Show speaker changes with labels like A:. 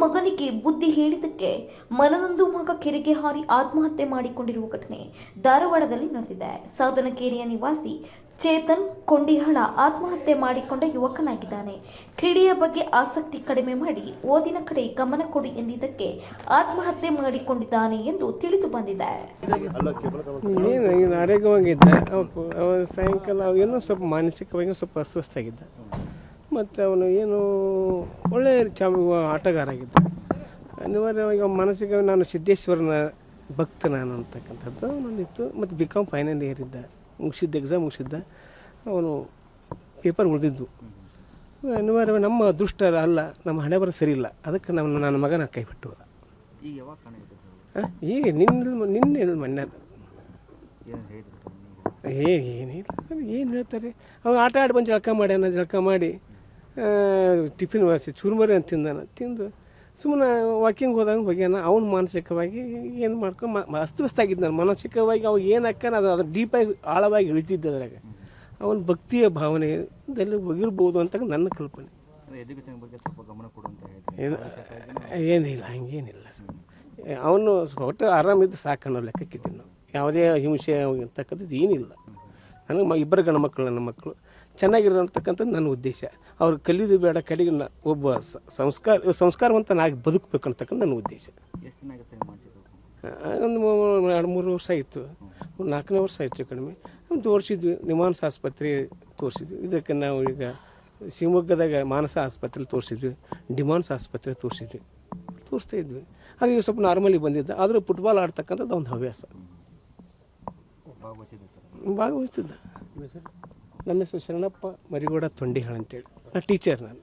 A: ಮಗನಿಗೆ ಬುದ್ಧಿ ಹೇಳಿದ್ದಕ್ಕೆ ಮನನೊಂದು ಮಗ ಕೆರೆಗೆ ಹಾರಿ ಆತ್ಮಹತ್ಯೆ ಮಾಡಿಕೊಂಡಿರುವ ಘಟನೆ ಧಾರವಾಡದಲ್ಲಿ ನಡೆದಿದೆ. ಸಾಧನಕೇರಿಯ ನಿವಾಸಿ ಚೇತನ್ ಕೊಂಡಿಹಾಳ ಆತ್ಮಹತ್ಯೆ ಮಾಡಿಕೊಂಡ ಯುವಕನಾಗಿದ್ದಾನೆ. ಕ್ರೀಡೆಯ ಬಗ್ಗೆ ಆಸಕ್ತಿ ಕಡಿಮೆ ಮಾಡಿ ಓದಿನ ಕಡೆ ಗಮನ ಕೊಡಿ ಎಂದಿದ್ದಕ್ಕೆ ಆತ್ಮಹತ್ಯೆ ಮಾಡಿಕೊಂಡಿದ್ದಾನೆ ಎಂದು ತಿಳಿದು ಬಂದಿದೆ.
B: ಏನು ಆರೋಗ್ಯವಾಗಿದ್ದ, ಸಾಯಂಕಾಲ ಏನೋ ಸ್ವಲ್ಪ ಮಾನಸಿಕವಾಗಿ ಸ್ವಲ್ಪ ಅಸ್ವಸ್ಥಾಗಿದ್ದ. ಮತ್ತು ಅವನು ಏನು ಒಳ್ಳೆಯ ಆಟಗಾರ ಆಗಿದ್ದ. ಅನಿವಾರ್ಯವಾಗಿ ಮಾನಸಿಕ ನಾನು ಸಿದ್ದೇಶ್ವರನ ಭಕ್ತ ನಾನು ಅಂತಕ್ಕಂಥದ್ದು ನನ್ನಿತ್ತು. ಮತ್ತು BCom ಫೈನಲ್ ಇಯರ್ ಇದ್ದ, ಎಕ್ಸಾಮ್ ಮುಗಿಸಿದ್ದ. ಅವನು ಪೇಪರ್ ಉಳಿದಿದ್ದು. ಅನಿವಾರ್ಯವಾಗಿ ನಮ್ಮ ಅದೃಷ್ಟ ಅಲ್ಲ, ನಮ್ಮ ಹಣೆ ಬರ ಸರಿ ಇಲ್ಲ. ಅದಕ್ಕೆ ನನ್ನ ಮಗನ ಕೈ ಬಿಟ್ಟು ಹೋದ. ಈಗ ನಿನ್ನೆ ಮೊನ್ನೆ ಏನಿಲ್ಲ ಸರ್, ಏನು ಹೇಳ್ತಾರೆ. ಅವಾಗ ಆಟ ಆಡಿ ಬಂದು ಜಳಕ ಮಾಡಿ ಟಿಫಿನ್ ಚೂರುಮರಿ ಅಂತ ತಿಂದು ಸುಮ್ಮನೆ ವಾಕಿಂಗ್ ಹೋದಾಗ ಹೋಗ್ಯಾನ. ಅವನು ಮಾನಸಿಕವಾಗಿ ಏನು ಮಾಡ್ಕೊಂಡು ಅಸ್ತವ್ಯಸ್ತ ನಾನು ಮಾನಸಿಕವಾಗಿ ಅವಾಗ ಏನು ಹಾಕ್ಕಾನ ಅದು ಡೀಪಾಗಿ ಆಳವಾಗಿ ಇಳಿತಿದ್ದ. ಅದ್ರಾಗ ಅವನ ಭಕ್ತಿಯ ಭಾವನೆಯಲ್ಲಿ ಹೋಗಿರ್ಬೋದು ಅಂತ ನನ್ನ ಕಲ್ಪನೆ. ಏನಿಲ್ಲ, ಹಂಗೇನಿಲ್ಲ ಸರ್. ಅವನು ಒಟ್ಟು ಆರಾಮಿದ್ದು ಸಾಕನ್ನೋ ಲೆಕ್ಕಕ್ಕಿದ್ದೀವಿ ನಾವು. ಯಾವುದೇ ಹಿಂಸೆ ಅಂತಕ್ಕಂಥದ್ದು ಏನಿಲ್ಲ. ನನಗೆ ಇಬ್ಬರು ಗಂಡು ಮಕ್ಕಳು, ನನ್ನ ಮಕ್ಕಳು ಚೆನ್ನಾಗಿರೋಂತಕ್ಕಂಥದ್ದು ನನ್ನ ಉದ್ದೇಶ. ಅವ್ರು ಕಲಿಯೋದು ಬೇಡ, ಕಡೆಗೆ ಒಬ್ಬ ಸಂಸ್ಕಾರವಂತನಾಗಿ ಬದುಕಬೇಕು ಅಂತಕ್ಕಂಥ ನನ್ನ ಉದ್ದೇಶ. ಒಂದು 2-3 ವರ್ಷ ಆಯಿತು, 4ನೇ ವರ್ಷ ಆಯಿತು ಕಡಿಮೆ. ತೋರಿಸಿದ್ವಿ, ನಿಮಾನ್ಸ್ ಆಸ್ಪತ್ರೆ ತೋರಿಸಿದ್ವಿ. ಇದಕ್ಕೆ ನಾವು ಈಗ ಶಿವಮೊಗ್ಗದಾಗ ಮಾನಸ ಆಸ್ಪತ್ರೆ ತೋರಿಸಿದ್ವಿ, ಡಿಮಾನ್ಸ್ ಆಸ್ಪತ್ರೆ ತೋರಿಸ್ತಾ ಇದ್ವಿ. ಹಾಗೆ ಸ್ವಲ್ಪ ನಾರ್ಮಲಿ ಬಂದಿದ್ದ. ಆದರೂ ಫುಟ್ಬಾಲ್ ಆಡ್ತಕ್ಕಂಥದ್ದು ಒಂದು ಹವ್ಯಾಸ. ಭಾಗವಹಿಸ್ತಿದ್ದ. ನನ್ನ ಹೆಸರು ಶರಣಪ್ಪ ಮರಿಗೌಡ ತೊಂಡಿಹಾಳ ಅಂತೇಳಿ. ನಾನು ಟೀಚರ್. ನಾನು